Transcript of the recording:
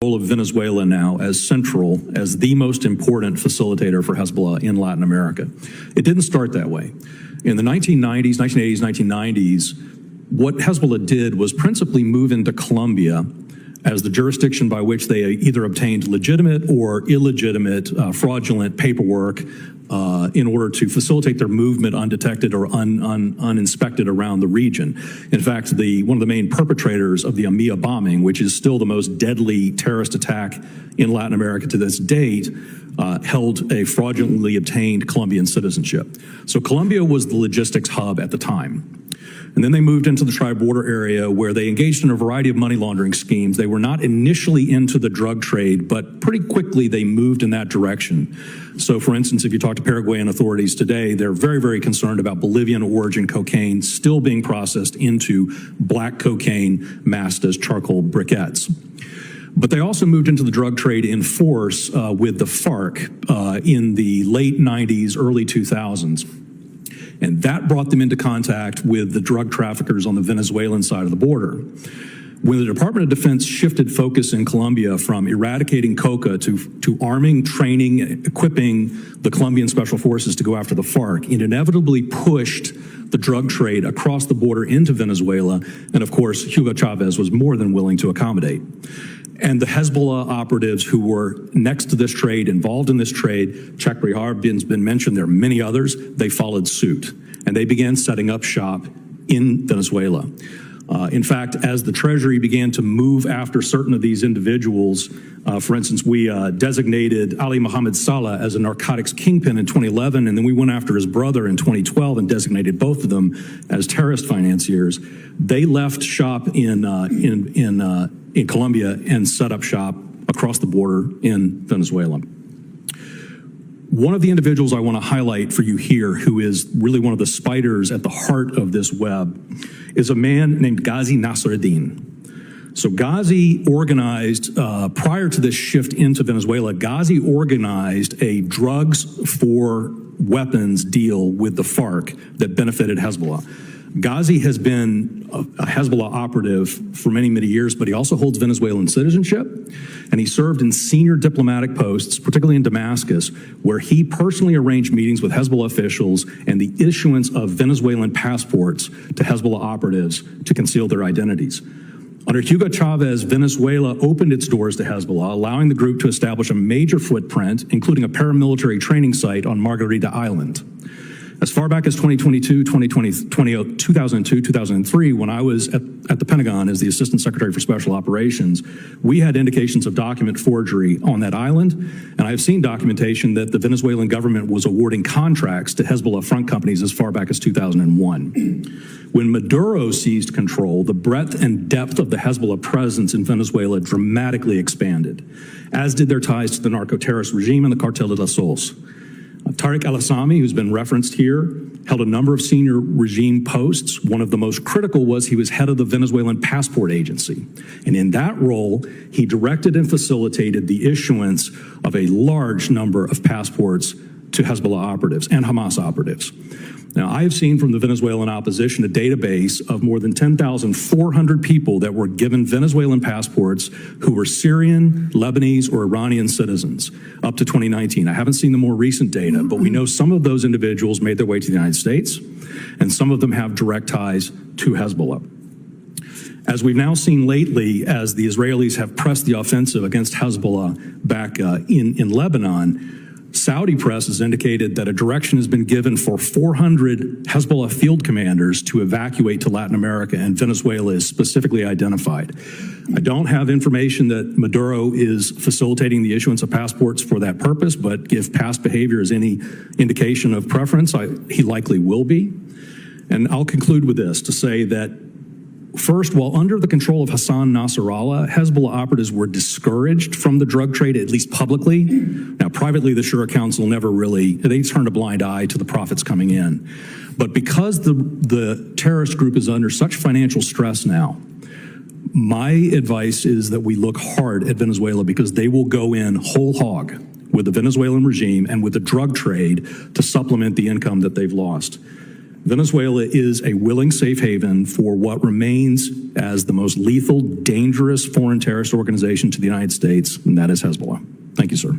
role of Venezuela now as central, as the most important facilitator for Hezbollah in Latin America. It didn't start that way. In the 1990s, 1980s, 1990s, what Hezbollah did was principally move into Colombia as the jurisdiction by which they either obtained legitimate or illegitimate fraudulent paperwork in order to facilitate their movement undetected or uninspected around the region. In fact, one of the main perpetrators of the AMIA bombing, which is still the most deadly terrorist attack in Latin America to this date, held a fraudulently obtained Colombian citizenship. So Colombia was the logistics hub at the time. And then they moved into the tri-border area where they engaged in a variety of money laundering schemes. They were not initially into the drug trade, but pretty quickly they moved in that direction. So for instance, if you talk to Paraguayan authorities today, they're very, very concerned about Bolivian origin cocaine still being processed into black cocaine masked as charcoal briquettes. But they also moved into the drug trade in force with the FARC in the late 90s, early 2000s. And that brought them into contact with the drug traffickers on the Venezuelan side of the border. When the Department of Defense shifted focus in Colombia from eradicating coca to arming, training, equipping the Colombian Special Forces to go after the FARC, it inevitably pushed the drug trade across the border into Venezuela. And of course, Hugo Chavez was more than willing to accommodate. And the Hezbollah operatives who were next to this trade, involved in this trade, Chakri Harbin's been mentioned, there are many others, they followed suit. And they began setting up shop in Venezuela. In fact, as the Treasury began to move after certain of these individuals, for instance, we designated Ali Mohammed Saleh as a narcotics kingpin in 2011, and then we went after his brother in 2012 and designated both of them as terrorist financiers. They left shop in Colombia and set up shop across the border in Venezuela. One of the individuals I want to highlight for you here, who is really one of the spiders at the heart of this web, is a man named Ghazi Nasruddin. So Ghazi organized, prior to this shift into Venezuela, Ghazi organized a drugs for weapons deal with the FARC that benefited Hezbollah. Ghazi has been a Hezbollah operative for many, many years, but he also holds Venezuelan citizenship, and he served in senior diplomatic posts, particularly in Damascus, where he personally arranged meetings with Hezbollah officials and the issuance of Venezuelan passports to Hezbollah operatives to conceal their identities. Under Hugo Chavez, Venezuela opened its doors to Hezbollah, allowing the group to establish a major footprint, including a paramilitary training site on Margarita Island. As far back as 2002, 2003, when I was at the Pentagon as the Assistant Secretary for Special Operations, we had indications of document forgery on that island, and I've seen documentation that the Venezuelan government was awarding contracts to Hezbollah front companies as far back as 2001. When Maduro seized control, the breadth and depth of the Hezbollah presence in Venezuela dramatically expanded, as did their ties to the narco-terrorist regime and the Cartel de los Sols. Tariq al-Assami, who's been referenced here, held a number of senior regime posts. One of the most critical was he was head of the Venezuelan Passport Agency. And in that role, he directed and facilitated the issuance of a large number of passports to Hezbollah operatives and Hamas operatives. Now, I have seen from the Venezuelan opposition a database of more than 10,400 people that were given Venezuelan passports who were Syrian, Lebanese, or Iranian citizens up to 2019. I haven't seen the more recent data, but we know some of those individuals made their way to the United States, and some of them have direct ties to Hezbollah. As we've now seen lately, as the Israelis have pressed the offensive against Hezbollah back in Lebanon, Saudi press has indicated that a direction has been given for 400 Hezbollah field commanders to evacuate to Latin America, and Venezuela is specifically identified. I don't have information that Maduro is facilitating the issuance of passports for that purpose, but if past behavior is any indication of preference, he likely will be. And I'll conclude with this to say that first, while under the control of Hassan Nasrallah, Hezbollah operatives were discouraged from the drug trade, at least publicly. Now, privately, the Shura Council never really, they turned a blind eye to the profits coming in. But because the terrorist group is under such financial stress now, my advice is that we look hard at Venezuela, because they will go in whole hog with the Venezuelan regime and with the drug trade to supplement the income that they've lost. Venezuela is a willing safe haven for what remains as the most lethal, dangerous foreign terrorist organization to the United States, and that is Hezbollah. Thank you, sir.